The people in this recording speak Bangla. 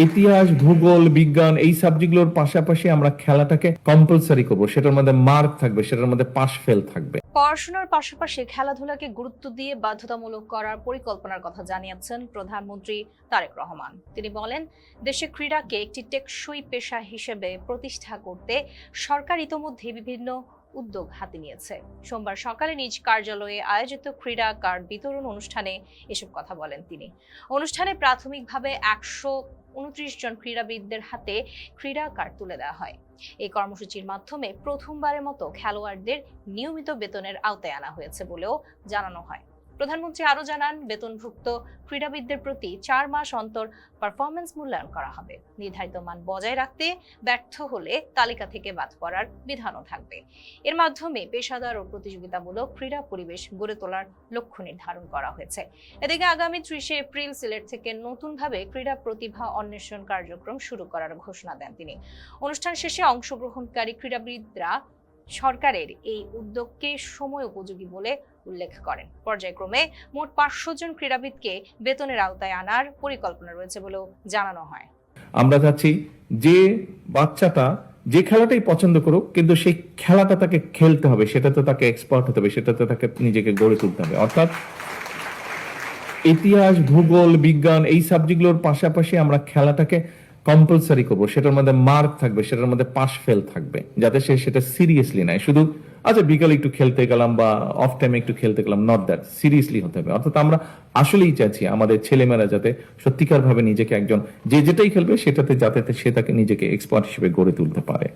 ইতিহাস, ভূগোল, বিজ্ঞান এই সাবজেক্টগুলোর পাশাপাশি আমরা খেলাটাকে কম্পালসারি করব, সেটার মধ্যে মার্ক থাকবে, সেটার মধ্যে পাস ফেল থাকবে। পড়াশোনার পাশাপাশি খেলাধুলাকে গুরুত্ব দিয়ে বাধ্যতামূলক করার পরিকল্পনার কথা জানিয়েছেন প্রধানমন্ত্রী তারেক রহমান। তিনি বলেন, দেশে ক্রীড়াকে একটি টেকসই পেশা হিসেবে প্রতিষ্ঠা করতে সরকার ইতোমধ্যে বিভিন্ন উদ্যোগ হাতে নিয়েছে। সোমবার সকালে নিজ কার্যালয়ে আয়োজিত ক্রীড়া কার্ড বিতরণ অনুষ্ঠানে এসব কথা বলেন তিনি। অনুষ্ঠানে প্রাথমিকভাবে 129 জন ক্রীড়াবিদদের হাতে ক্রীড়া কার্ড তুলে দেওয়া হয়। এই কর্মসূচির মাধ্যমে প্রথমবারের মতো খেলোয়াড়দের নিয়মিত বেতনের আওতায় আনা হয়েছে বলেও জানানো হয়। প্রধানমন্ত্রী আরো জানান, বেতনভুক্ত ক্রীড়াবিদদের প্রতি 4 মাস অন্তর পারফরমেন্স মূল্যায়ন করা হবে। নির্ধারিত মান বজায় রাখতে ব্যর্থ হলে তালিকা থেকে বাদ পড়ার বিধানও থাকবে। এর মাধ্যমে পেশাদার ও প্রতিযোগিতামূলক ক্রীড়া পরিবেশ গড়ে তোলার লক্ষ্য নির্ধারণ করা হয়েছে। এদিকে আগামী 30 এপ্রিল সিলেট থেকে নতুনভাবে ক্রীড়া প্রতিভা অন্বেষণ কার্যক্রম শুরু করার ঘোষণা দেন তিনি। অনুষ্ঠান শেষে অংশগ্রহণকারী ক্রীড়াবিদরা সরকারের এই উদ্যোগকে সময় উপযোগী বলে উল্লেখ করেন। পর্যায়ক্রমে মোট 500 জন ক্রীড়াবিদকে বেতনের আওতায় আনার পরিকল্পনা রয়েছে বলেও জানানো হয়। আমরা চাচ্ছি যে বাচ্চাটা যে খেলাটাই পছন্দ করুক, কিন্তু সেই খেলাটা তাকে খেলতে হবে, সেটাতে তাকে এক্সপার্ট হতে হবে, সেটাতে তাকে নিজেকে গড়ে তুলতে হবে। অর্থাৎ ইতিহাস, ভূগোল, বিজ্ঞান এই সাবজেক্টগুলোর পাশাপাশি আমরা খেলাটাকে কম্পালসারি করব, সেটার মধ্যে মার্ক থাকবে, সেটার মধ্যে পাস ফেল থাকবে, যাতে সে সেটা সিরিয়াসলি নেয়। শুধু আচ্ছা বিকালে একটু খেলতে গেলাম বা অফ টাইমে একটু খেলতে গেলাম, নট দ্যাট, সিরিয়াসলি হতে হবে। অর্থাৎ আমরা আসলেই চাচ্ছি আমাদের ছেলেমেয়েরা যাতে সত্যিকার ভাবে নিজেকে একজন যেটাই খেলবে সেটাতে যাতে সে তাকে নিজেকে এক্সপার্ট হিসেবে গড়ে তুলতে পারে।